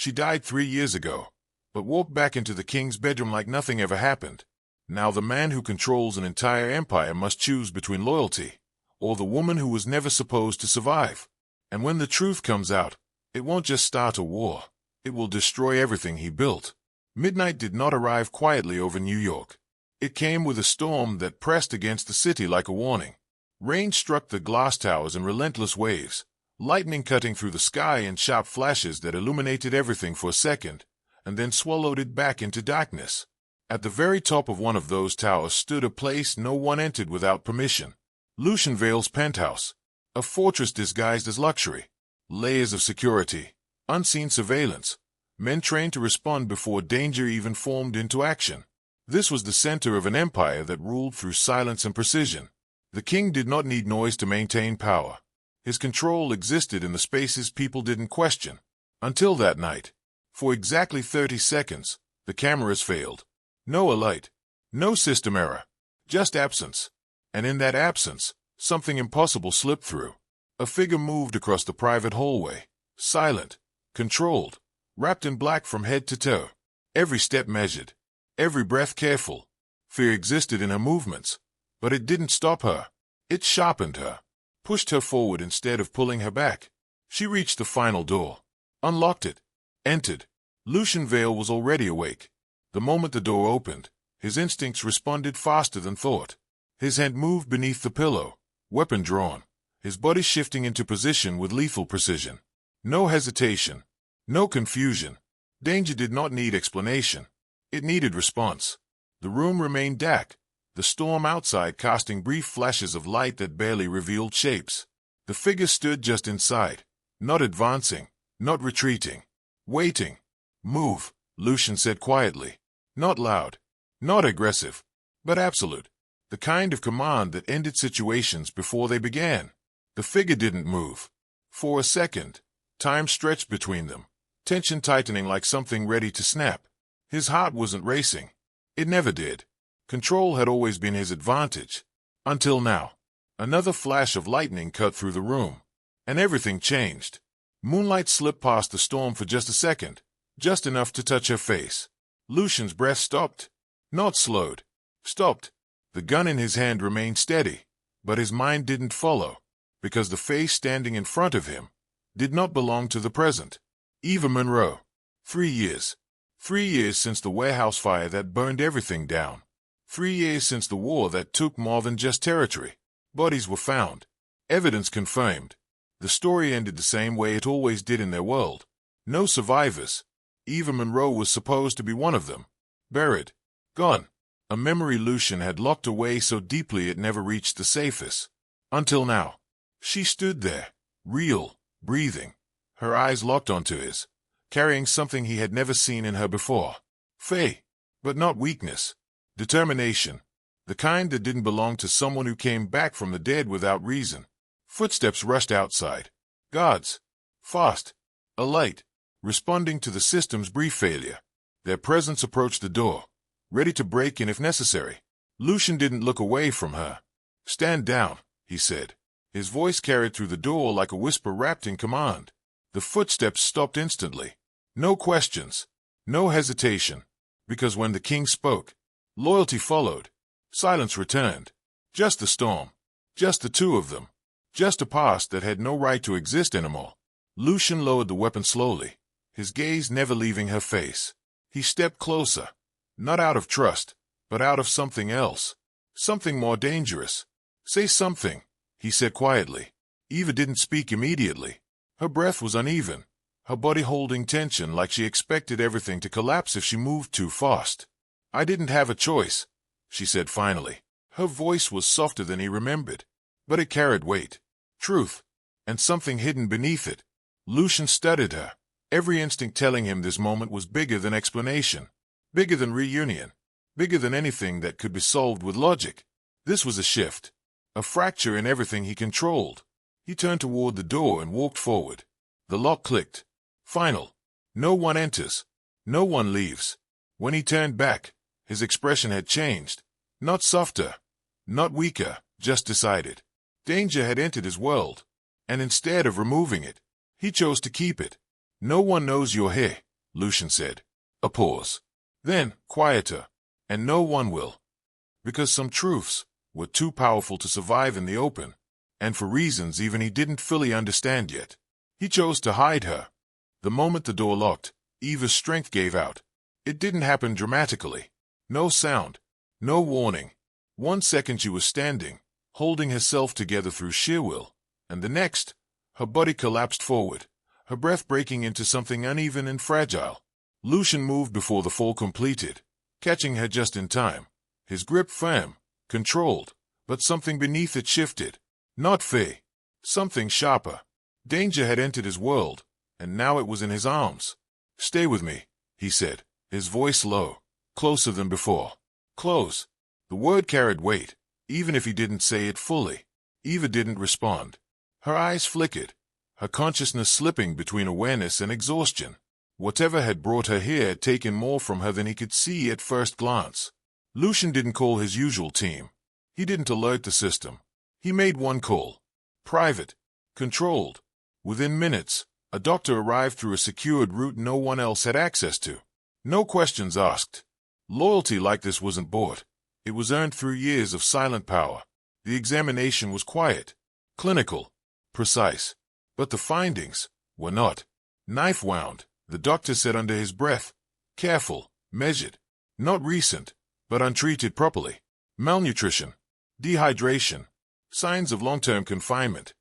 She died 3 years ago, but walked back into the king's bedroom like nothing ever happened. Now the man who controls an entire empire must choose between loyalty or the woman who was never supposed to survive. And when the truth comes out, it won't just start a war. It will destroy everything he built. Midnight did not arrive quietly over New York. It came with a storm that pressed against the city like a warning. Rain struck the glass towers in relentless waves, lightning cutting through the sky in sharp flashes that illuminated everything for a second, and then swallowed it back into darkness. At the very top of one of those towers stood a place no one entered without permission. Lucian Vale's penthouse, a fortress disguised as luxury. Layers of security, unseen surveillance, men trained to respond before danger even formed into action. This was the center of an empire that ruled through silence and precision. The king did not need noise to maintain power. His control existed in the spaces people didn't question. Until that night. For exactly 30 seconds, the cameras failed. No alert, no system error, just absence. And in that absence, something impossible slipped through. A figure moved across the private hallway, silent, controlled, wrapped in black from head to toe. Every step measured, every breath careful. Fear existed in her movements, but it didn't stop her. It sharpened her, pushed her forward instead of pulling her back. She reached the final door, unlocked it, entered. Lucian Vale was already awake. The moment the door opened, his instincts responded faster than thought. His hand moved beneath the pillow, weapon drawn, his body shifting into position with lethal precision. No hesitation, no confusion. Danger did not need explanation. It needed response. The room remained dark, the storm outside casting brief flashes of light that barely revealed shapes. The figure stood just inside, not advancing, not retreating, waiting. "Move," Lucian said quietly. Not loud, not aggressive, but absolute. The kind of command that ended situations before they began. The figure didn't move. For a second, time stretched between them, tension tightening like something ready to snap. His heart wasn't racing. It never did. Control had always been his advantage. Until now. Another flash of lightning cut through the room, and everything changed. Moonlight slipped past the storm for just a second, just enough to touch her face. Lucian's breath stopped. Not slowed. Stopped. The gun in his hand remained steady, but his mind didn't follow, because the face standing in front of him did not belong to the present. Eva Monroe. 3 years. 3 years since the warehouse fire that burned everything down. 3 years since the war that took more than just territory. Bodies were found. Evidence confirmed. The story ended the same way it always did in their world. No survivors. Eva Monroe was supposed to be one of them. Buried. Gone. A memory Lucian had locked away so deeply it never reached the safest. Until now. She stood there, real, breathing, her eyes locked onto his, carrying something he had never seen in her before. Faith, but not weakness. Determination. The kind that didn't belong to someone who came back from the dead without reason. Footsteps rushed outside. Guards. Fast. Alight. Responding to the system's brief failure. Their presence approached the door, ready to break in if necessary. Lucian didn't look away from her. "Stand down," he said. His voice carried through the door like a whisper wrapped in command. The footsteps stopped instantly. No questions. No hesitation. Because when the king spoke, loyalty followed. Silence returned. Just the storm. Just the two of them. Just a past that had no right to exist anymore. Lucian lowered the weapon slowly, his gaze never leaving her face. He stepped closer. Not out of trust, but out of something else. Something more dangerous. "Say something," he said quietly. Eva didn't speak immediately. Her breath was uneven, her body holding tension like she expected everything to collapse if she moved too fast. "I didn't have a choice," she said finally. Her voice was softer than he remembered, but it carried weight. Truth. And something hidden beneath it. Lucian studied her, every instinct telling him this moment was bigger than explanation. Bigger than reunion. Bigger than anything that could be solved with logic. This was a shift. A fracture in everything he controlled. He turned toward the door and walked forward. The lock clicked. Final. No one enters. No one leaves. When he turned back, his expression had changed. Not softer. Not weaker. Just decided. Danger had entered his world. And instead of removing it, he chose to keep it. "No one knows you're here," Lucian said. A pause. Then, quieter. And no one will. Because some truths were too powerful to survive in the open, and for reasons even he didn't fully understand yet. He chose to hide her. The moment the door locked, Eva's strength gave out. It didn't happen dramatically. No sound. No warning. 1 second she was standing, holding herself together through sheer will, and the next, her body collapsed forward, her breath breaking into something uneven and fragile. Lucian moved before the fall completed, catching her just in time. His grip firm, controlled, but something beneath it shifted. Not fear. Something sharper. Danger had entered his world, and now it was in his arms. Stay with me, he said, his voice low, closer than before. Close. The word carried weight, even if he didn't say it fully. Eva didn't respond. Her eyes flickered, her consciousness slipping between awareness and exhaustion. Whatever had brought her here had taken more from her than he could see at first glance. Lucian didn't call his usual team. He didn't alert the system. He made one call. Private. Controlled. Within minutes, a doctor arrived through a secured route no one else had access to. No questions asked. Loyalty like this wasn't bought. It was earned through years of silent power. The examination was quiet, clinical, precise. But the findings were not. Knife wound, the doctor said under his breath. Careful, measured. Not recent, but untreated properly. Malnutrition. Dehydration. Signs of long-term confinement.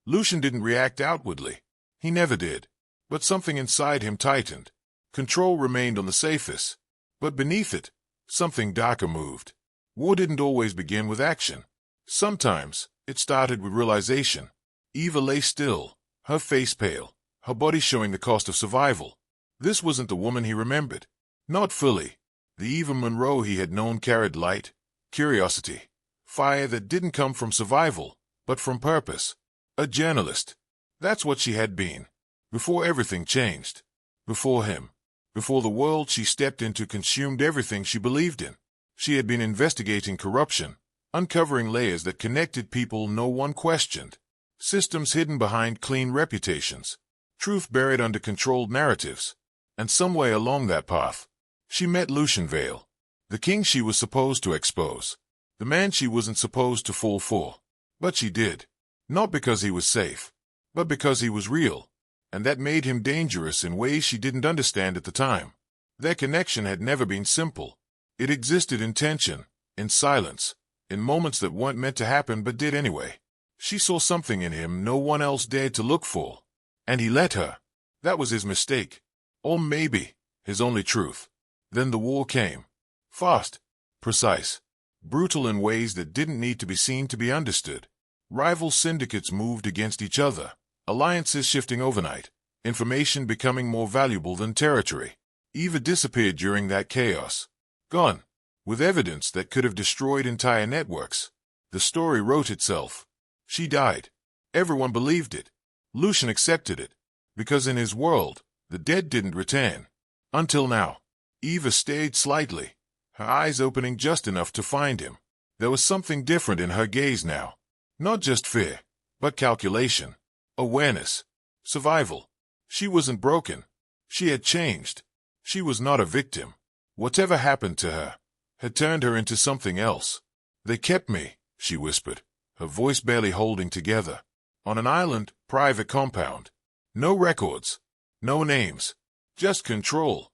Lucian didn't react outwardly. He never did. But something inside him tightened. Control remained on the surface. But beneath it, something darker moved. War didn't always begin with action. Sometimes, it started with realization. Eva lay still, her face pale, her body showing the cost of survival. This wasn't the woman he remembered. Not fully. The Eva Monroe he had known carried light, curiosity, fire that didn't come from survival, but from purpose. A journalist. That's what she had been. Before everything changed. Before him. Before the world she stepped into consumed everything she believed in. She had been investigating corruption, uncovering layers that connected people no one questioned. Systems hidden behind clean reputations. Truth buried under controlled narratives. And somewhere along that path, she met Lucian Vale. The king she was supposed to expose. The man she wasn't supposed to fall for. But she did. Not because he was safe, but because he was real. And that made him dangerous in ways she didn't understand at the time. Their connection had never been simple. It existed in tension, in silence, in moments that weren't meant to happen but did anyway. She saw something in him no one else dared to look for. And he let her. That was his mistake. Or maybe, his only truth. Then the war came. Fast, precise, brutal in ways that didn't need to be seen to be understood. Rival syndicates moved against each other. Alliances shifting overnight. Information becoming more valuable than territory. Eva disappeared during that chaos. Gone. With evidence that could have destroyed entire networks. The story wrote itself. She died. Everyone believed it. Lucian accepted it. Because in his world, the dead didn't return. Until now. Eva stayed slightly, her eyes opening just enough to find him. There was something different in her gaze now. Not just fear, but calculation, awareness, survival. She wasn't broken. She had changed. She was not a victim. Whatever happened to her had turned her into something else. They kept me, she whispered, her voice barely holding together. On an island, private compound. No records. No names. Just control.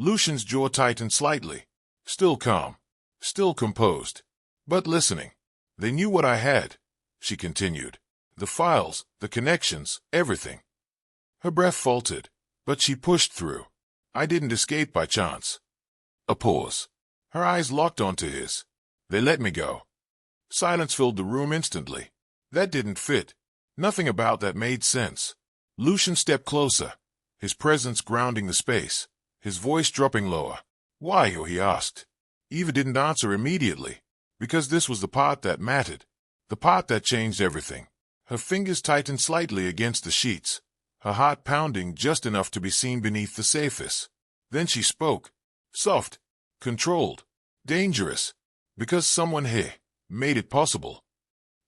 Lucian's jaw tightened slightly. Still calm. Still composed. But listening. They knew what I had, she continued. The files, the connections, everything. Her breath faltered, but she pushed through. I didn't escape by chance. A pause. Her eyes locked onto his. They let me go. Silence filled the room instantly. That didn't fit. Nothing about that made sense. Lucian stepped closer, his presence grounding the space, his voice dropping lower. Why, he asked. Eva didn't answer immediately, because this was the part that mattered, the part that changed everything. Her fingers tightened slightly against the sheets, her heart pounding just enough to be seen beneath the surface. Then she spoke. Soft, controlled, dangerous, because someone here made it possible.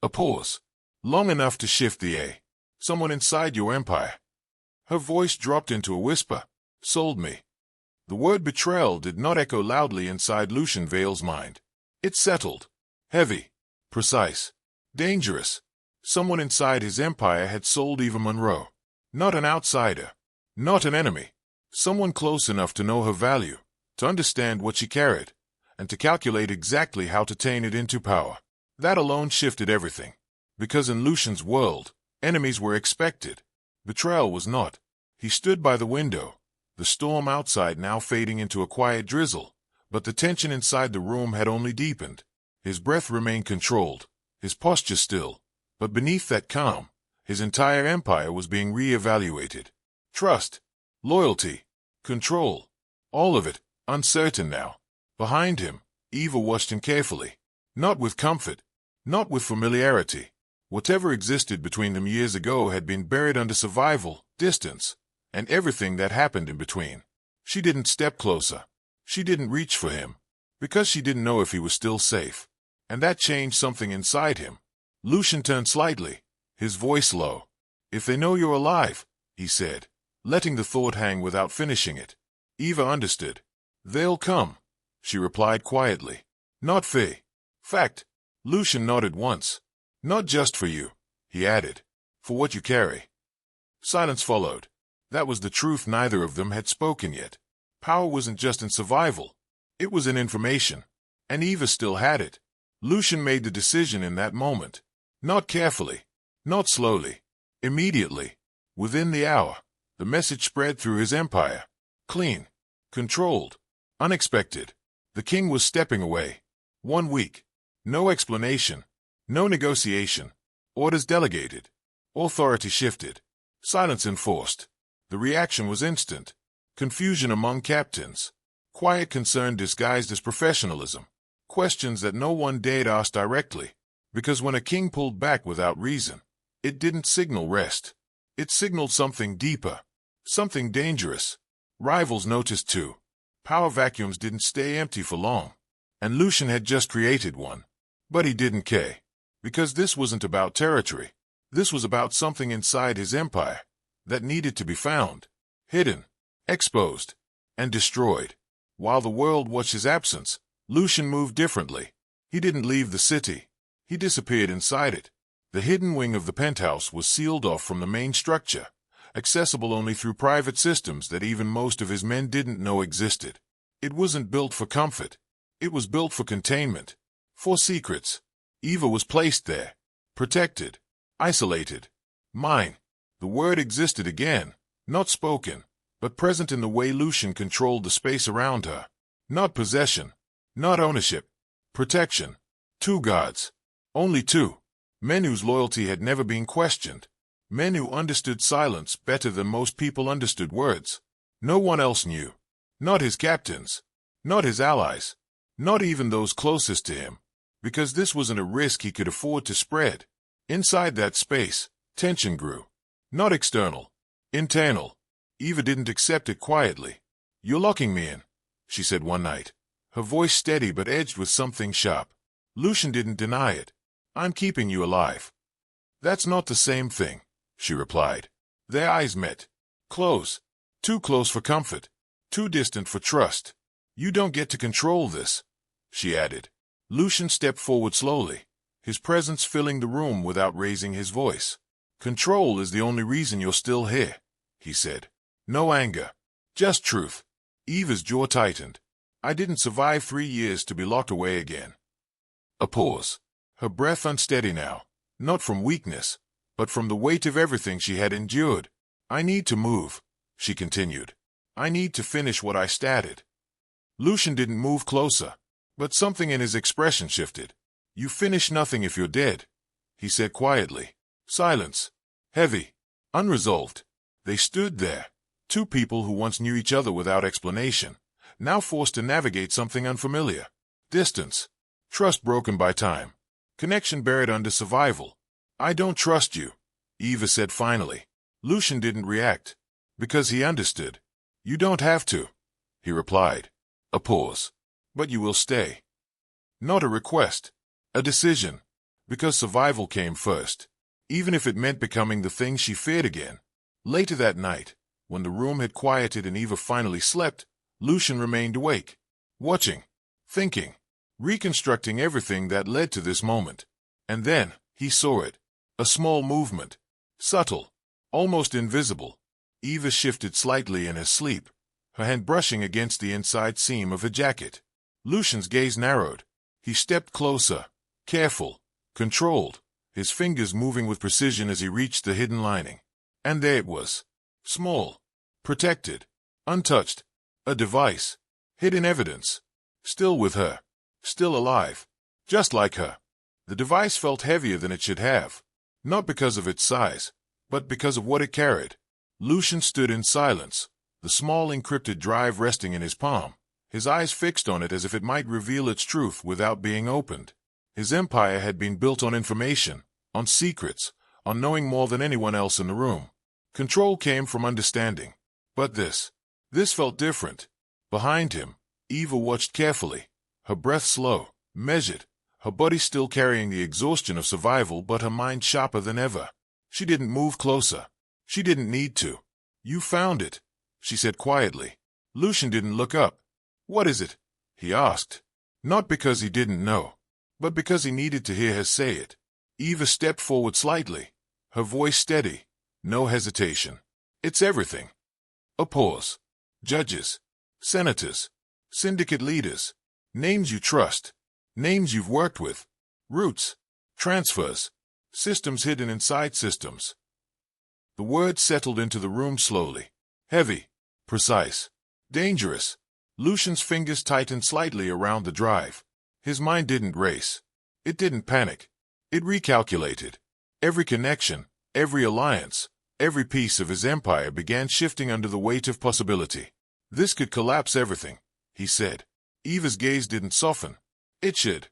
A pause, long enough to shift the air. Someone inside your empire. Her voice dropped into a whisper. Sold me. The word betrayal did not echo loudly inside Lucian Vale's mind. It settled. Heavy. Precise. Dangerous. Someone inside his empire had sold Eva Monroe. Not an outsider. Not an enemy. Someone close enough to know her value, to understand what she carried, and to calculate exactly how to turn it into power. That alone shifted everything. Because in Lucian's world, enemies were expected. Betrayal was not. He stood by the window, the storm outside now fading into a quiet drizzle, but the tension inside the room had only deepened. His breath remained controlled, his posture still, but beneath that calm, his entire empire was being re-evaluated. Trust, loyalty, control, all of it, uncertain now. Behind him, Eva watched him carefully. Not with comfort, not with familiarity. Whatever existed between them years ago had been buried under survival, distance, and everything that happened in between. She didn't step closer. She didn't reach for him, because she didn't know if he was still safe. And that changed something inside him. Lucian turned slightly, his voice low. "If they know you're alive," he said, letting the thought hang without finishing it. Eva understood. "They'll come," she replied quietly. "Not fact." Lucian nodded once. "Not just for you," he added. "For what you carry." Silence followed. That was the truth neither of them had spoken yet. Power wasn't just in survival. It was in information. And Eva still had it. Lucian made the decision in that moment. Not carefully. Not slowly. Immediately. Within the hour, the message spread through his empire. Clean. Controlled. Unexpected. The king was stepping away. 1 week. No explanation. No negotiation. Orders delegated. Authority shifted. Silence enforced. The reaction was instant. Confusion among captains. Quiet concern disguised as professionalism. Questions that no one dared ask directly. Because when a king pulled back without reason, it didn't signal rest. It signaled something deeper. Something dangerous. Rivals noticed too. Power vacuums didn't stay empty for long. And Lucian had just created one. But he didn't care. Because this wasn't about territory. This was about something inside his empire that needed to be found, hidden, exposed, and destroyed. While the world watched his absence, Lucian moved differently. He didn't leave the city. He disappeared inside it. The hidden wing of the penthouse was sealed off from the main structure, accessible only through private systems that even most of his men didn't know existed. It wasn't built for comfort. It was built for containment, for secrets. Eva was placed there, protected, isolated. Mine. The word existed again, not spoken, but present in the way Lucian controlled the space around her. Not possession, not ownership, protection. 2 gods. Only 2. Men whose loyalty had never been questioned. Men who understood silence better than most people understood words. No one else knew. Not his captains. Not his allies. Not even those closest to him. Because this wasn't a risk he could afford to spread. Inside that space, tension grew. Not external. Internal. Eva didn't accept it quietly. "You're locking me in," she said one night. Her voice steady but edged with something sharp. Lucian didn't deny it. "I'm keeping you alive." "That's not the same thing," she replied. Their eyes met. Close. Too close for comfort. Too distant for trust. "You don't get to control this," she added. Lucian stepped forward slowly, his presence filling the room without raising his voice. "Control is the only reason you're still here," he said. No anger. Just truth. Eva's jaw tightened. "I didn't survive 3 years to be locked away again." A pause. Her breath unsteady now, not from weakness, but from the weight of everything she had endured. "I need to move," she continued. "I need to finish what I started." Lucian didn't move closer, but something in his expression shifted. "You finish nothing if you're dead," he said quietly. Silence. Heavy. Unresolved. They stood there, 2 people who once knew each other without explanation, now forced to navigate something unfamiliar. Distance. Trust broken by time. Connection buried under survival. "I don't trust you," Eva said finally. Lucian didn't react, because he understood. "You don't have to," he replied. A pause. "But you will stay." Not a request. A decision. Because survival came first, even if it meant becoming the thing she feared again. Later that night, When the room had quieted and Eva finally slept, Lucian remained awake, watching, thinking, reconstructing everything that led to this moment. And then, he saw it. A small movement. Subtle. Almost invisible. Eva shifted slightly in her sleep, her hand brushing against the inside seam of her jacket. Lucian's gaze narrowed. He stepped closer, careful, controlled, his fingers moving with precision as he reached the hidden lining. And there it was. Small. Protected. Untouched. A device. Hidden evidence. Still with her. Still alive. Just like her. The device felt heavier than it should have. Not because of its size, but because of what it carried. Lucian stood in silence, the small encrypted drive resting in his palm, his eyes fixed on it as if it might reveal its truth without being opened. His empire had been built on information, on secrets, on knowing more than anyone else in the room. Control came from understanding. But this felt different. Behind him, Eva watched carefully, her breath slow, measured, her body still carrying the exhaustion of survival but her mind sharper than ever. She didn't move closer. She didn't need to. "You found it," she said quietly. Lucian didn't look up. "What is it?" he asked. Not because he didn't know, but because he needed to hear her say it. Eva stepped forward slightly, her voice steady, no hesitation. "It's everything." A pause. Judges, senators, syndicate leaders, names you trust, names you've worked with, roots, transfers, systems hidden inside systems. The words settled into the room slowly. Heavy, precise, dangerous. Lucian's fingers tightened slightly around the drive. His mind didn't race. It didn't panic. It recalculated. Every connection, every alliance, every piece of his empire began shifting under the weight of possibility. This could collapse everything, he said. Eva's gaze didn't soften. It should.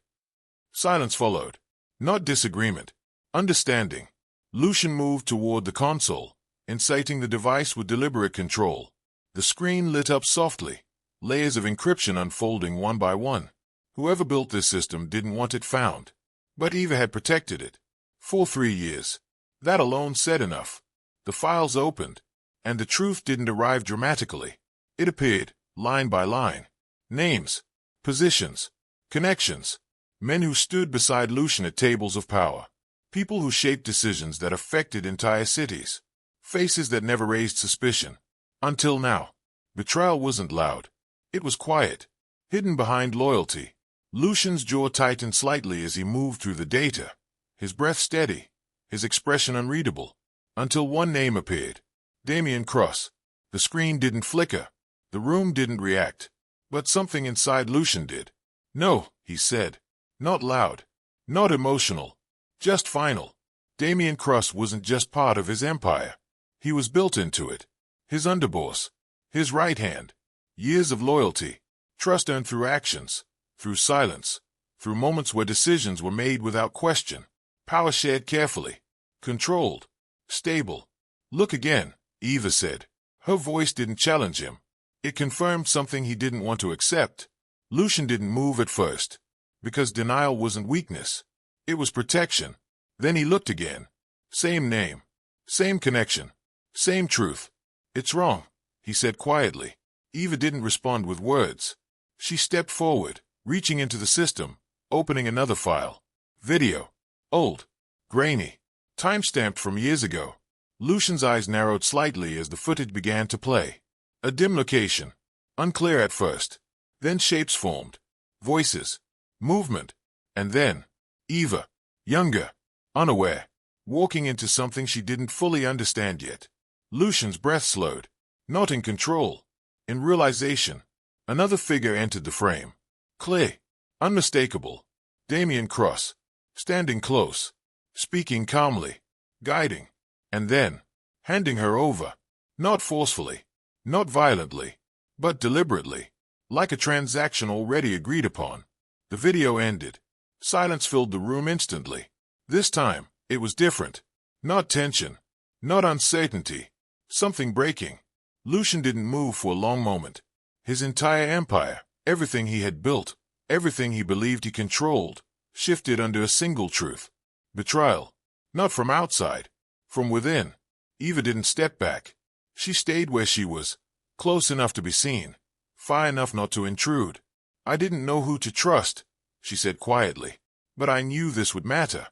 Silence followed. Not disagreement. Understanding. Lucian moved toward the console, inciting the device with deliberate control. The screen lit up softly, layers of encryption unfolding one by one. Whoever built this system didn't want it found. But Eva had protected it. For 3 years. That alone said enough. The files opened, and the truth didn't arrive dramatically. It appeared, line by line. Names, positions, connections. Men who stood beside Lucian at tables of power. People who shaped decisions that affected entire cities. Faces that never raised suspicion. Until now. Betrayal wasn't loud. It was quiet. Hidden behind loyalty. Lucian's jaw tightened slightly as he moved through the data. His breath steady. His expression unreadable. Until one name appeared. Damien Cross. The screen didn't flicker. The room didn't react. But something inside Lucian did. "No," he said. Not loud. Not emotional. Just final. Damien Cross wasn't just part of his empire. He was built into it. His underboss. His right hand. Years of loyalty. Trust earned through actions. Through silence. Through moments where decisions were made without question. Power shared carefully. Controlled. Stable. "Look again," Eva said. Her voice didn't challenge him. It confirmed something he didn't want to accept. Lucian didn't move at first. Because denial wasn't weakness. It was protection. Then he looked again. Same name. Same connection. Same truth. "It's wrong," he said quietly. Eva didn't respond with words. She stepped forward, reaching into the system, opening another file. Video. Old. Grainy. Time-stamped from years ago. Lucian's eyes narrowed slightly as the footage began to play. A dim location. Unclear at first. Then shapes formed. Voices. Movement. And then, Eva. Younger. Unaware. Walking into something she didn't fully understand yet. Lucian's breath slowed. Not in control. In realization. Another figure entered the frame. Clear. Unmistakable. Damien Cross. Standing close. Speaking calmly. Guiding. And then, handing her over. Not forcefully. Not violently. But deliberately. Like a transaction already agreed upon. The video ended. Silence filled the room instantly. This time, it was different. Not tension. Not uncertainty. Something breaking. Lucian didn't move for a long moment. His entire empire, everything he had built, everything he believed he controlled, shifted under a single truth. Betrayal. Not from outside. From within. Eva didn't step back. She stayed where she was, close enough to be seen, far enough not to intrude. I didn't know who to trust, she said quietly, but I knew this would matter.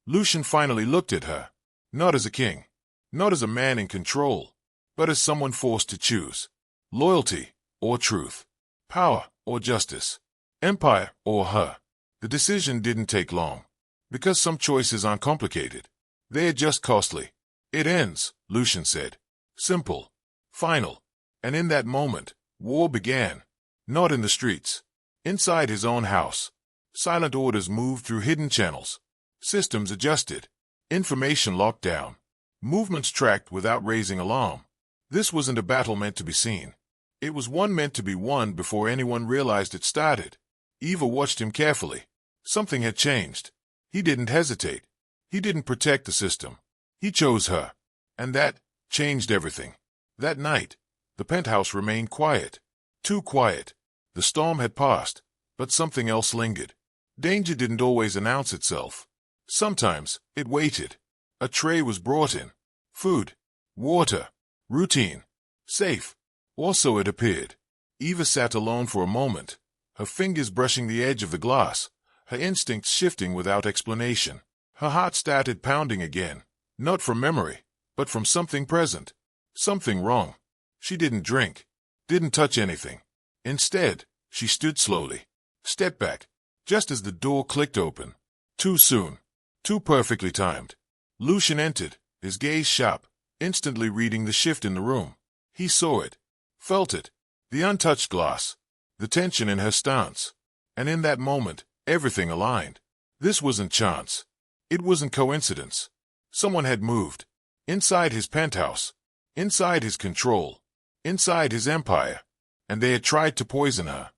Lucian finally looked at her, not as a king, not as a man in control, but as someone forced to choose. Loyalty or truth, power or justice, empire or her. The decision didn't take long, because some choices aren't complicated. They are just costly. It ends, Lucian said. Simple. Final. And in that moment, war began. Not in the streets. Inside his own house. Silent orders moved through hidden channels. Systems adjusted. Information locked down. Movements tracked without raising alarm. This wasn't a battle meant to be seen. It was one meant to be won before anyone realized it started. Eva watched him carefully. Something had changed. He didn't hesitate. He didn't protect the system. He chose her. And that changed everything. That night, the penthouse remained quiet. Too quiet. The storm had passed, but something else lingered. Danger didn't always announce itself. Sometimes it waited. A tray was brought in. Food. Water. Routine. Safe. Or so it appeared. Eva sat alone for a moment, her fingers brushing the edge of the glass, her instincts shifting without explanation. Her heart started pounding again, not from memory, but from something present. Something wrong. She didn't drink, didn't touch anything. Instead, she stood slowly, stepped back, just as the door clicked open. Too soon. Too perfectly timed. Lucian entered, his gaze sharp, instantly reading the shift in the room. He saw it, felt it, the untouched glass, the tension in her stance. And in that moment, everything aligned. This wasn't chance. It wasn't coincidence. Someone had moved. Inside his penthouse. Inside his control. Inside his empire. And they had tried to poison her.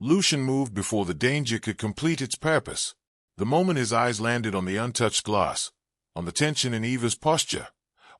Lucian moved before the danger could complete its purpose. The moment his eyes landed on the untouched glass, on the tension in Eva's posture,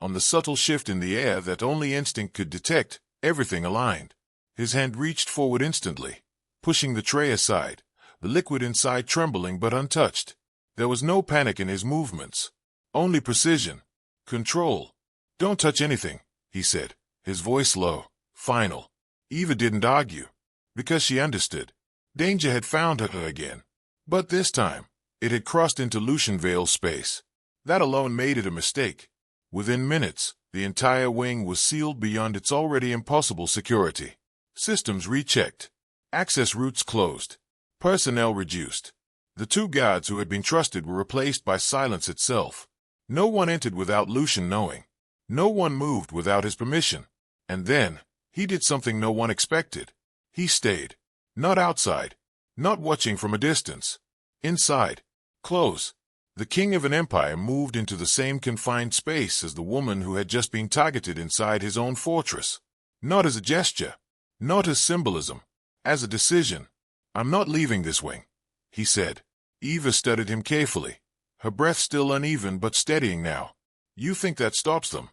on the subtle shift in the air that only instinct could detect, everything aligned. His hand reached forward instantly, pushing the tray aside, the liquid inside trembling but untouched. There was no panic in his movements, only precision, control. "Don't touch anything," he said, his voice low, final. Eva didn't argue, because she understood. Danger had found her again. But this time, it had crossed into Lucian Vale's space. That alone made it a mistake. Within minutes, the entire wing was sealed beyond its already impossible security. Systems rechecked. Access routes closed. Personnel reduced. The two guards who had been trusted were replaced by silence itself. No one entered without Lucian knowing. No one moved without his permission. And then, he did something no one expected. He stayed. Not outside. Not watching from a distance. Inside. Close. The king of an empire moved into the same confined space as the woman who had just been targeted inside his own fortress. Not as a gesture. Not as symbolism. As a decision. "I'm not leaving this wing," he said. Eva studied him carefully, her breath still uneven but steadying now. "You think that stops them?"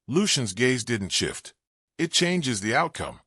Lucian's gaze didn't shift. "It changes the outcome."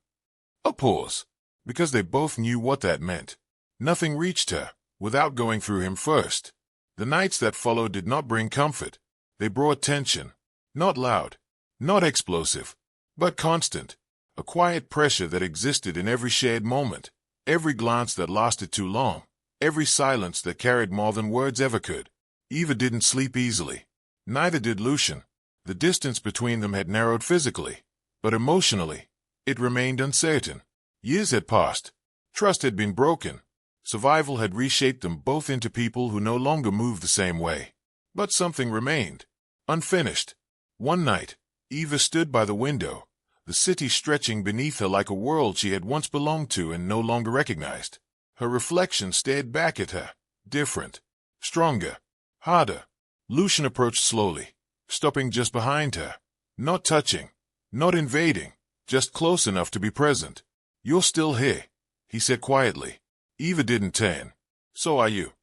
A pause, because they both knew what that meant. Nothing reached her, without going through him first. The nights that followed did not bring comfort. They brought tension. Not loud, not explosive, but constant. A quiet pressure that existed in every shared moment, every glance that lasted too long, every silence that carried more than words ever could. Eva didn't sleep easily. Neither did Lucian. The distance between them had narrowed physically, but emotionally, it remained uncertain. Years had passed. Trust had been broken. Survival had reshaped them both into people who no longer moved the same way. But something remained. Unfinished. One night, Eva stood by the window, the city stretching beneath her like a world she had once belonged to and no longer recognized. Her reflection stared back at her, different, stronger, harder. Lucian approached slowly, stopping just behind her, not touching, not invading, just close enough to be present. "You're still here," he said quietly. Eva didn't turn. "So are you."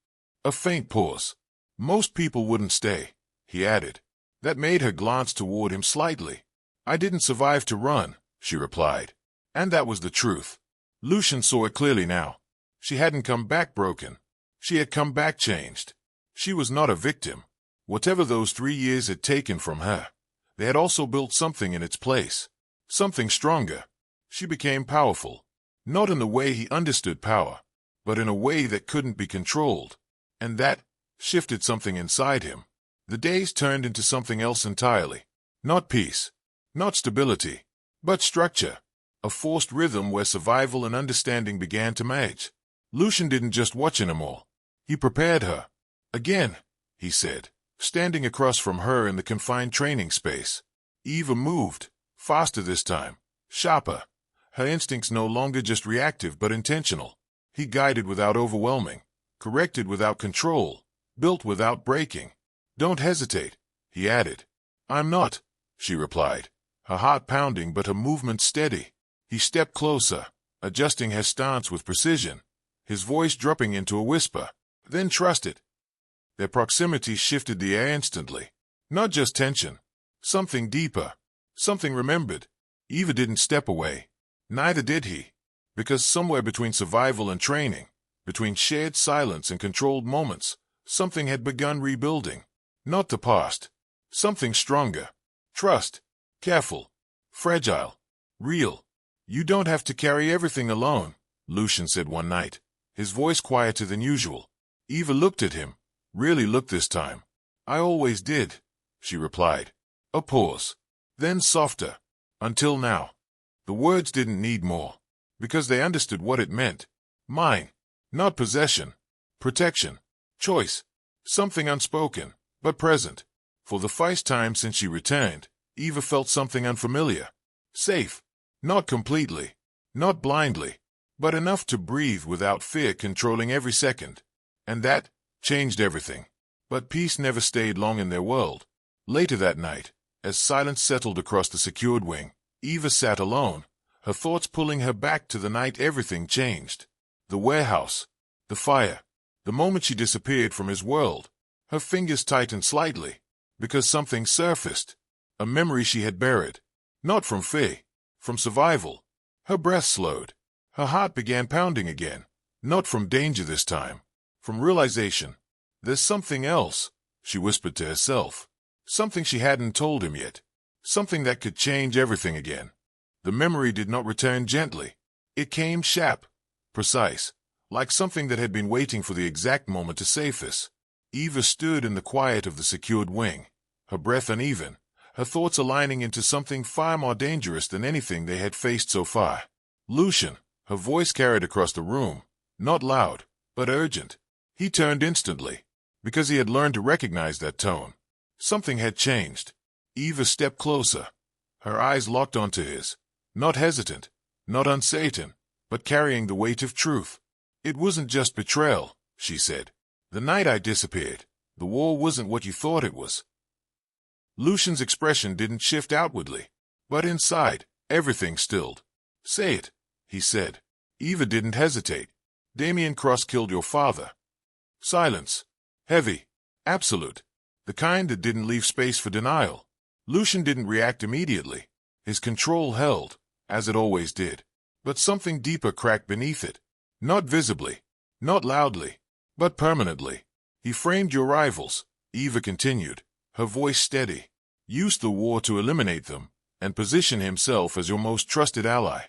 A faint pause. "Most people wouldn't stay," he added. That made her glance toward him slightly. "I didn't survive to run," she replied. And that was the truth. Lucian saw it clearly now. She hadn't come back broken. She had come back changed. She was not a victim. Whatever those 3 years had taken from her, they had also built something in its place. something stronger. She became powerful, not in the way he understood power, but in a way that couldn't be controlled. And that shifted something inside him. The days turned into something else entirely. Not peace, not stability, but structure. A forced rhythm where survival and understanding began to merge. Lucian didn't just watch anymore. He prepared her. Again, he said, standing across from her in the confined training space. Eva moved, faster this time, sharper. Her instincts no longer just reactive but intentional. He guided without overwhelming, corrected without control, built without breaking. Don't hesitate, he added. I'm not, she replied, her heart pounding but her movement steady. He stepped closer, adjusting her stance with precision, his voice dropping into a whisper. Then trust it. Their proximity shifted the air instantly. Not just tension, something deeper, something remembered. Eva didn't step away. Neither did he. Because somewhere between survival and training, between shared silence and controlled moments, something had begun rebuilding. Not the past. Something stronger. Trust. Careful. Fragile. Real. You don't have to carry everything alone, Lucian said one night, his voice quieter than usual. Eva looked at him. Really looked this time. I always did, she replied. A pause. Then softer. Until now. The words didn't need more, because they understood what it meant. Mine. Not possession. Protection. Choice. Something unspoken, but present. For the first time since she returned, Eva felt something unfamiliar. Safe. Not completely. Not blindly. But enough to breathe without fear controlling every second. And that changed everything. But peace never stayed long in their world. Later that night, as silence settled across the secured wing, Eva sat alone, her thoughts pulling her back to the night everything changed. The warehouse. The fire. The moment she disappeared from his world, her fingers tightened slightly, because something surfaced. A memory she had buried. Not from fear, from survival. Her breath slowed. Her heart began pounding again. Not from danger this time. From realization. There's something else, she whispered to herself. Something she hadn't told him yet. Something that could change everything again. The memory did not return gently. It came sharp, precise, like something that had been waiting for the exact moment to surface. Eva stood in the quiet of the secured wing, her breath uneven, her thoughts aligning into something far more dangerous than anything they had faced so far. Lucian, her voice carried across the room, not loud, but urgent. He turned instantly, because he had learned to recognize that tone. Something had changed. Eva stepped closer, her eyes locked onto his, not hesitant, not uncertain, but carrying the weight of truth. It wasn't just betrayal, she said. The night I disappeared, the war wasn't what you thought it was. Lucian's expression didn't shift outwardly, but inside, everything stilled. Say it, he said. Eva didn't hesitate. Damien Cross killed your father. Silence. Heavy. Absolute. The kind that didn't leave space for denial. Lucian didn't react immediately. His control held, as it always did. But something deeper cracked beneath it. Not visibly, not loudly, but permanently. He framed your rivals, Eva continued, her voice steady. Used the war to eliminate them, and position himself as your most trusted ally.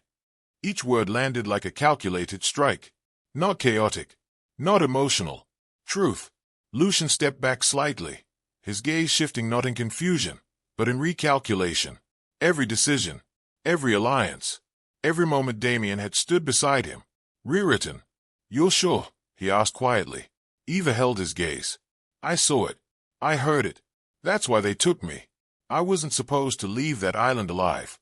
Each word landed like a calculated strike. Not chaotic, not emotional. Truth. Lucian stepped back slightly, his gaze shifting not in confusion, but in recalculation. Every decision, every alliance, every moment Damien had stood beside him. Rewritten. You're sure? He asked quietly. Eva held his gaze. I saw it. I heard it. That's why they took me. I wasn't supposed to leave that island alive.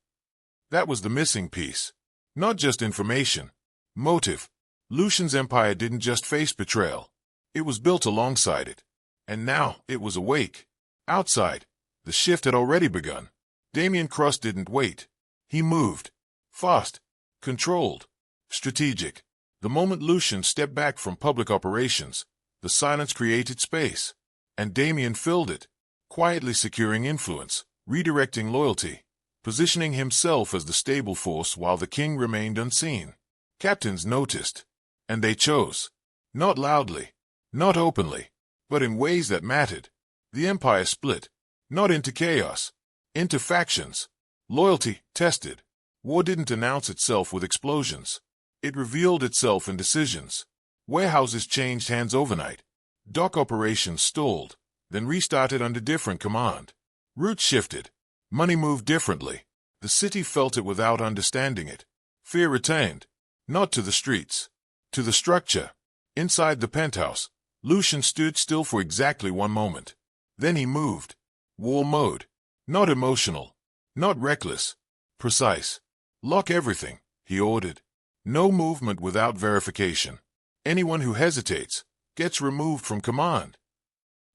That was the missing piece. Not just information. Motive. Lucian's empire didn't just face betrayal. It was built alongside it. And now it was awake. Outside, the shift had already begun. Damien Cross didn't wait. He moved. Fast. Controlled. Strategic. The moment Lucian stepped back from public operations, the silence created space. And Damien filled it, quietly securing influence, redirecting loyalty, positioning himself as the stable force while the king remained unseen. Captains noticed. And they chose. Not loudly. Not openly. But in ways that mattered. The empire split. Not into chaos. Into factions. Loyalty tested. War didn't announce itself with explosions. It revealed itself in decisions. Warehouses changed hands overnight. Dock operations stalled, then restarted under different command. Routes shifted. Money moved differently. The city felt it without understanding it. Fear retained, not to the streets, to the structure. Inside the penthouse, Lucian stood still for exactly one moment. Then he moved. War mode. Not emotional. Not reckless. Precise. Lock everything, he ordered. No movement without verification. Anyone who hesitates gets removed from command.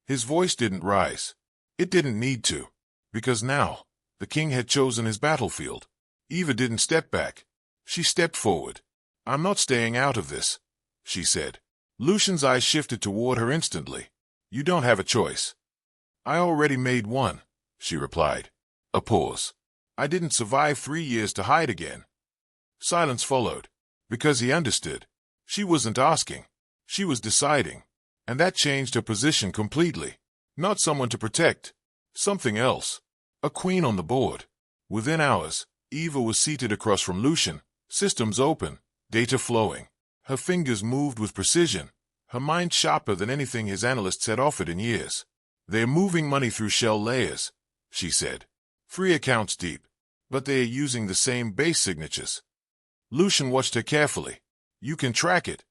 His voice didn't rise. It didn't need to. Because now, the king had chosen his battlefield. Eva didn't step back. She stepped forward. I'm not staying out of this, she said. Lucian's eyes shifted toward her instantly. You don't have a choice. I already made one, she replied. A pause. I didn't survive 3 years to hide again. Silence followed. Because he understood. She wasn't asking. She was deciding. And that changed her position completely. Not someone to protect. Something else. A queen on the board. Within hours, Eva was seated across from Lucian, systems open, data flowing. Her fingers moved with precision, her mind sharper than anything his analysts had offered in years. They're moving money through shell layers, she said. 3 accounts deep, but they are using the same base signatures. Lucian watched her carefully. You can track it.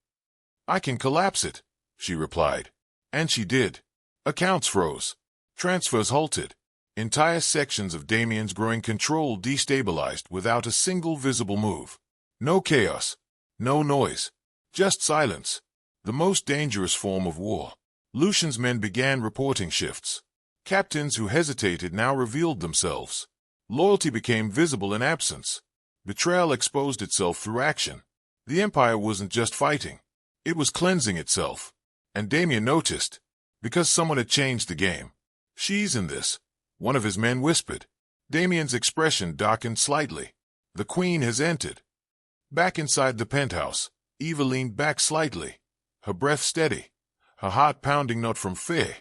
I can collapse it, she replied. And she did. Accounts froze. Transfers halted. Entire sections of Damien's growing control destabilized without a single visible move. No chaos. No noise. Just silence. The most dangerous form of war. Lucian's men began reporting shifts. Captains who hesitated now revealed themselves. Loyalty became visible in absence. Betrayal exposed itself through action. The Empire wasn't just fighting. It was cleansing itself. And Damien noticed. Because someone had changed the game. She's in this, one of his men whispered. Damien's expression darkened slightly. The queen has entered. Back inside the penthouse, Eva leaned back slightly, her breath steady, her heart pounding not from fear,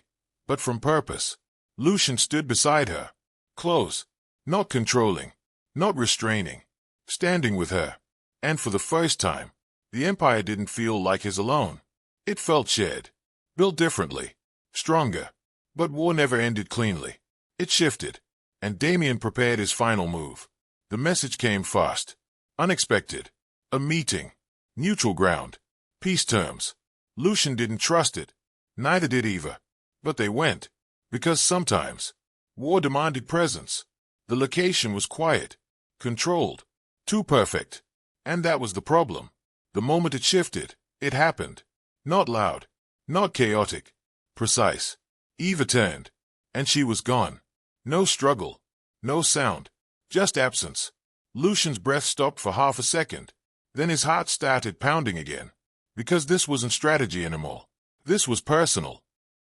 but from purpose. Lucian stood beside her, close, not controlling, not restraining, standing with her. And for the first time, the Empire didn't feel like his alone. It felt shared, built differently, stronger. But war never ended cleanly. It shifted, and Damien prepared his final move. The message came fast, unexpected. A meeting, neutral ground, peace terms. Lucian didn't trust it. Neither did Eva. But they went, because sometimes war demanded presence. The location was quiet, controlled, too perfect. And that was the problem. The moment it shifted, it happened. Not loud, not chaotic, precise. Eva turned, and she was gone. No struggle, no sound, just absence. Lucian's breath stopped for half a second. Then his heart started pounding again. Because this wasn't strategy anymore. This was personal.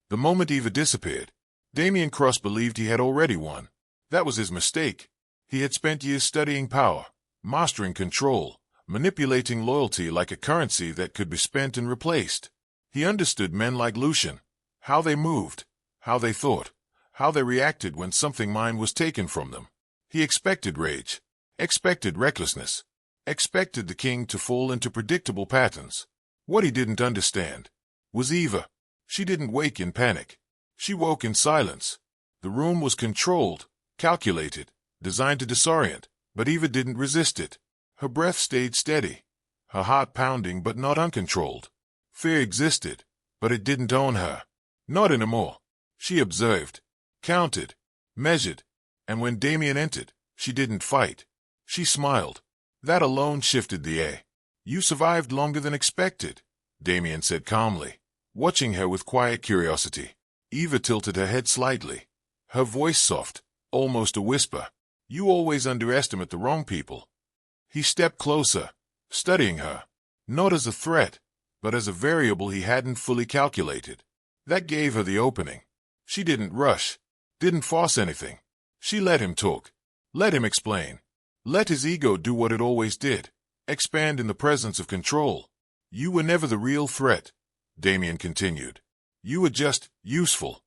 The moment Eva disappeared, Damien Cross believed he had already won. That was his mistake. He had spent years studying power, mastering control, manipulating loyalty like a currency that could be spent and replaced. He understood men like Lucian, how they moved, how they thought, how they reacted when something mine was taken from them. He expected rage, expected recklessness, expected the king to fall into predictable patterns. What he didn't understand was Eva. She didn't wake in panic. She woke in silence. The room was controlled, calculated, designed to disorient, but Eva didn't resist it. Her breath stayed steady, her heart pounding but not uncontrolled. Fear existed, but it didn't own her. Not anymore. She observed, counted, measured, and when Damien entered, she didn't fight. She smiled. That alone shifted the air. You survived longer than expected, Damien said calmly, watching her with quiet curiosity. Eva tilted her head slightly, her voice soft, almost a whisper. You always underestimate the wrong people. He stepped closer, studying her, not as a threat, but as a variable he hadn't fully calculated. That gave her the opening. She didn't rush, didn't force anything. She let him talk, let him explain, let his ego do what it always did, expand in the presence of control. You were never the real threat, Damien continued. You were just useful.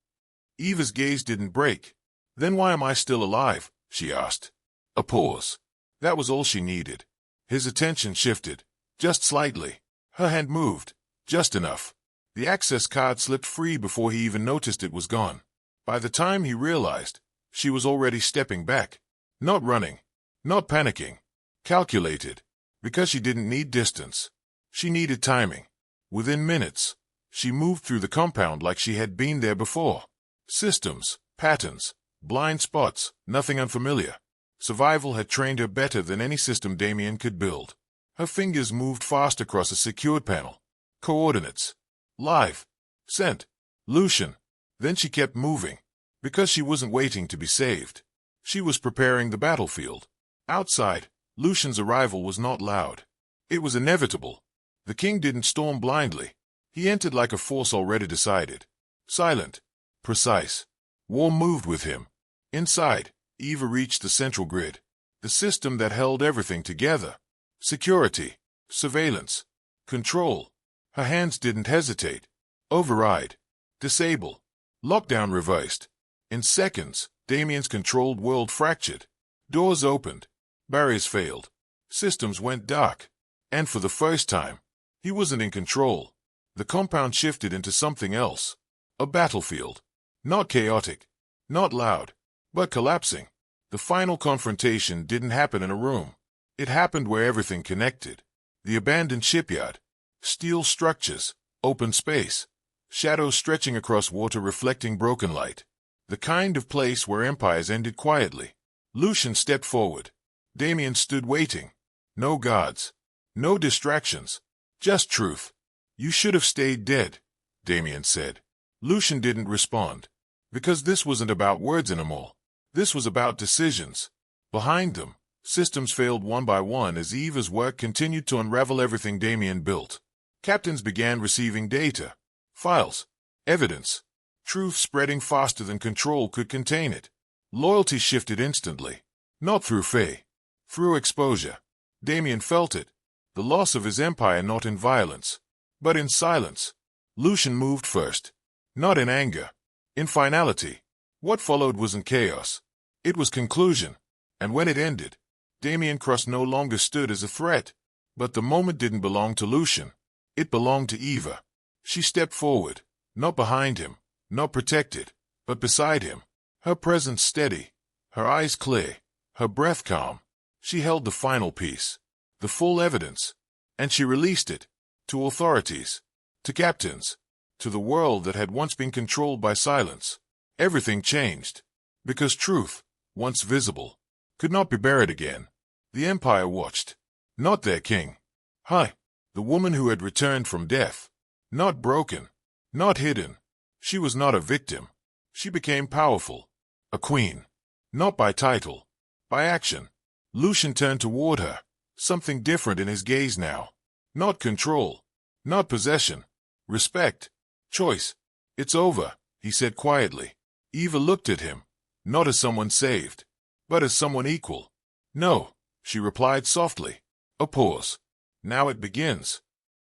Eva's gaze didn't break. Then why am I still alive? She asked. A pause. That was all she needed. His attention shifted, just slightly. Her hand moved, just enough. The access card slipped free before he even noticed it was gone. By the time he realized, she was already stepping back. Not running, not panicking. Calculated. Because she didn't need distance. She needed timing. Within minutes, she moved through the compound like she had been there before. Systems, patterns, blind spots, nothing unfamiliar. Survival had trained her better than any system Damien could build. Her fingers moved fast across a secured panel. Coordinates. Live. Sent. Lucian. Then she kept moving. Because she wasn't waiting to be saved. She was preparing the battlefield. Outside, Lucian's arrival was not loud. It was inevitable. The king didn't storm blindly. He entered like a force already decided. Silent. Precise. War moved with him. Inside, Eva reached the central grid. The system that held everything together. Security. Surveillance. Control. Her hands didn't hesitate. Override. Disable. Lockdown reversed. In seconds, Damien's controlled world fractured. Doors opened. Barriers failed. Systems went dark. And for the first time, he wasn't in control. The compound shifted into something else. A battlefield. Not chaotic. Not loud. But collapsing. The final confrontation didn't happen in a room. It happened where everything connected. The abandoned shipyard. Steel structures. Open space. Shadows stretching across water reflecting broken light. The kind of place where empires ended quietly. Lucian stepped forward. Damien stood waiting. No guards. No distractions. Just truth. You should have stayed dead, Damien said. Lucian didn't respond. Because this wasn't about words anymore. This was about decisions. Behind them, systems failed one by one as Eva's work continued to unravel everything Damien built. Captains began receiving data. Files. Evidence. Truth spreading faster than control could contain it. Loyalty shifted instantly. Not through Faye. Through exposure. Damien felt it. The loss of his empire not in violence, but in silence. Lucian moved first. Not in anger. In finality. What followed wasn't chaos. It was conclusion. And when it ended, Damien Cross no longer stood as a threat. But the moment didn't belong to Lucian. It belonged to Eva. She stepped forward. Not behind him. Not protected. But beside him. Her presence steady. Her eyes clear. Her breath calm. She held the final piece. The full evidence. And she released it. To authorities. To captains. To the world that had once been controlled by silence. Everything changed. Because truth, once visible, could not be buried again. The empire watched. Not their king. Hi. The woman who had returned from death. Not broken. Not hidden. She was not a victim. She became powerful. A queen. Not by title. By action. Lucian turned toward her. Something different in his gaze now. Not control. Not possession. Respect. Choice. It's over, he said quietly. Eva looked at him. Not as someone saved. But as someone equal. No, she replied softly. A pause. Now it begins.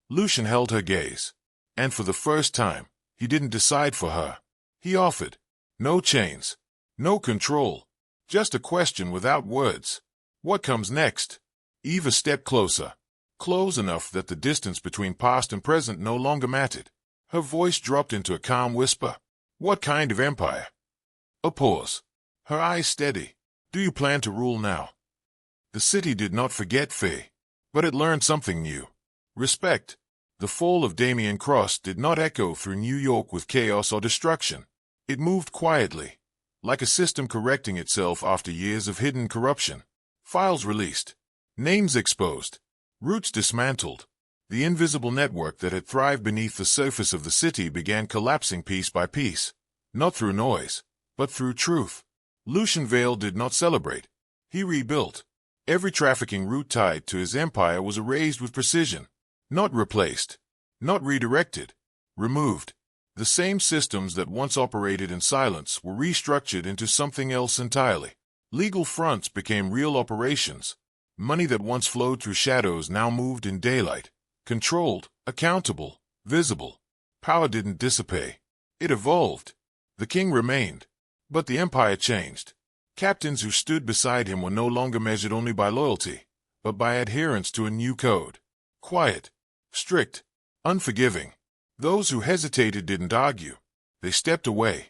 Lucian held her gaze. And for the first time, he didn't decide for her. He offered. No chains. No control. Just a question without words. What comes next? Eva stepped closer. Close enough that the distance between past and present no longer mattered. Her voice dropped into a calm whisper. What kind of empire? A pause. Her eyes steady. Do you plan to rule now? The city did not forget Faye. But it learned something new. Respect. The fall of Damien Cross did not echo through New York with chaos or destruction. It moved quietly, like a system correcting itself after years of hidden corruption. Files released. Names exposed. Roots dismantled. The invisible network that had thrived beneath the surface of the city began collapsing piece by piece. Not through noise, but through truth. Lucian Vale did not celebrate. He rebuilt. Every trafficking route tied to his empire was erased with precision. Not replaced. Not redirected. Removed. The same systems that once operated in silence were restructured into something else entirely. Legal fronts became real operations. Money that once flowed through shadows now moved in daylight. Controlled, accountable, visible. Power didn't dissipate. It evolved. The king remained. But the empire changed. Captains who stood beside him were no longer measured only by loyalty, but by adherence to a new code. Quiet, strict, unforgiving. Those who hesitated didn't argue. They stepped away,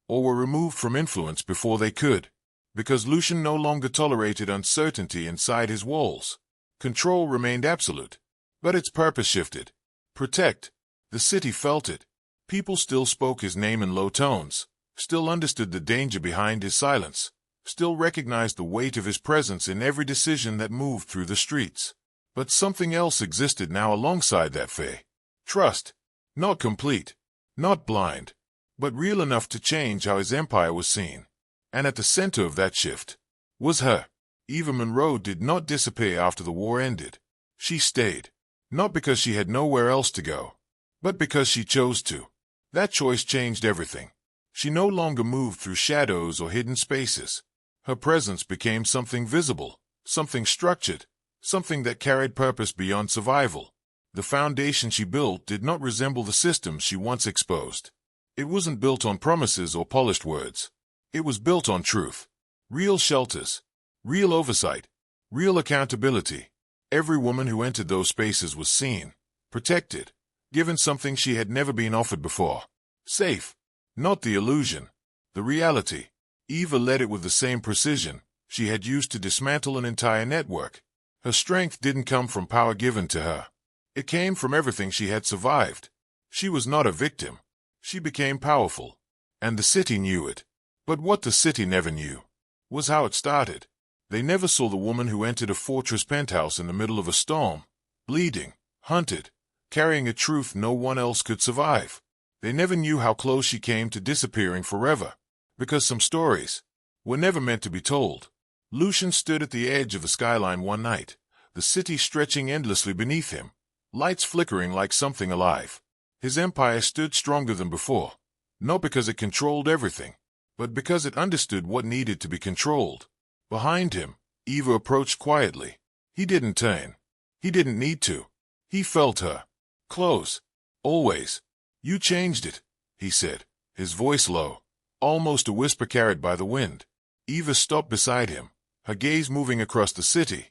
or were removed from influence before they could, because Lucian no longer tolerated uncertainty inside his walls. Control remained absolute, but its purpose shifted. Protect. The city felt it. People still spoke his name in low tones, still understood the danger behind his silence, still recognized the weight of his presence in every decision that moved through the streets. But something else existed now alongside that fear. Trust. Not complete, not blind, but real enough to change how his empire was seen. And at the center of that shift was her. Eva Monroe did not disappear after the war ended. She stayed, not because she had nowhere else to go, but because she chose to. That choice changed everything. She no longer moved through shadows or hidden spaces. Her presence became something visible, something structured, something that carried purpose beyond survival. The foundation she built did not resemble the systems she once exposed. It wasn't built on promises or polished words. It was built on truth. Real shelters, real oversight, real accountability. Every woman who entered those spaces was seen, protected, given something she had never been offered before. Safe. Not the illusion, the reality. Eva led it with the same precision she had used to dismantle an entire network. Her strength didn't come from power given to her. It came from everything she had survived. She was not a victim. She became powerful. And the city knew it. But what the city never knew was how it started. They never saw the woman who entered a fortress penthouse in the middle of a storm, bleeding, hunted, carrying a truth no one else could survive. They never knew how close she came to disappearing forever, because some stories were never meant to be told. Lucian stood at the edge of the skyline one night, the city stretching endlessly beneath him, lights flickering like something alive. His empire stood stronger than before, not because it controlled everything, but because it understood what needed to be controlled. Behind him, Eva approached quietly. He didn't turn. He didn't need to. He felt her. Close. Always. You changed it, he said, his voice low, almost a whisper carried by the wind. Eva stopped beside him, her gaze moving across the city,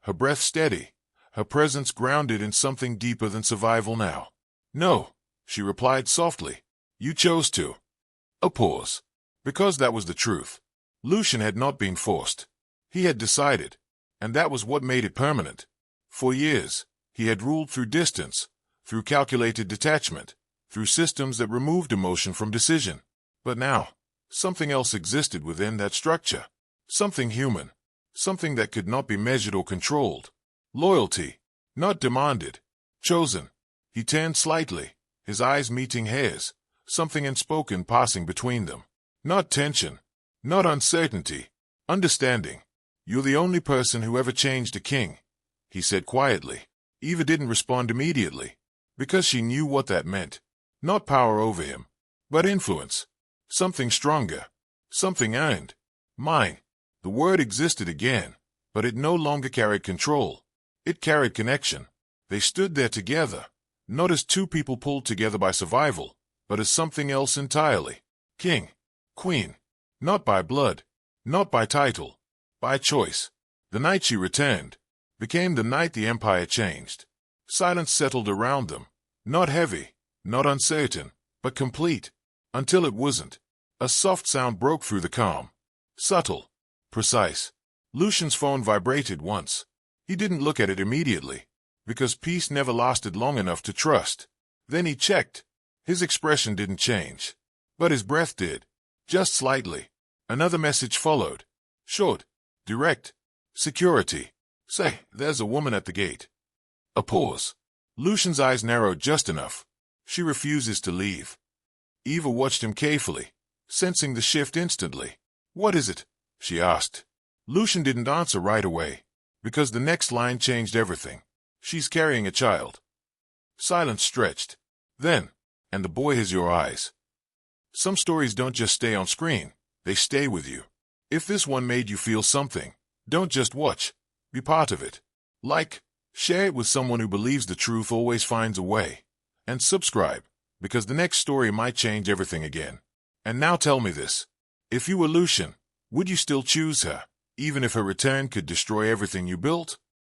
her breath steady, her presence grounded in something deeper than survival now. No, she replied softly. You chose to. A pause. Because that was the truth. Lucian had not been forced. He had decided, and that was what made it permanent. For years, he had ruled through distance, through calculated detachment, through systems that removed emotion from decision. But now, something else existed within that structure. Something human. Something that could not be measured or controlled. Loyalty. Not demanded. Chosen. He turned slightly, his eyes meeting hers, something unspoken passing between them. Not tension. Not uncertainty. Understanding. You're the only person who ever changed a king, he said quietly. Eva didn't respond immediately, because she knew what that meant. Not power over him, but influence. Something stronger. Something earned. Mine. The word existed again, but it no longer carried control. It carried connection. They stood there together, not as two people pulled together by survival, but as something else entirely. King. Queen. Not by blood. Not by title. By choice. The night she returned became the night the empire changed. Silence settled around them. Not heavy. Not uncertain, but complete, until it wasn't. A soft sound broke through the calm. Subtle. Precise. Lucian's phone vibrated once. He didn't look at it immediately, because peace never lasted long enough to trust. Then he checked. His expression didn't change, but his breath did. Just slightly. Another message followed. Short. Direct. Security. Say, there's a woman at the gate. A pause. Lucian's eyes narrowed just enough. She refuses to leave. Eva watched him carefully, sensing the shift instantly. What is it? She asked. Lucian didn't answer right away, because the next line changed everything. She's carrying a child. Silence stretched. Then, and the boy has your eyes. Some stories don't just stay on screen, they stay with you. If this one made you feel something, don't just watch, be part of it. Like, share it with someone who believes the truth always finds a way. And subscribe, because the next story might change everything again. And now tell me this. If you were Lucian, Would you still choose her, even if her return could destroy everything you built?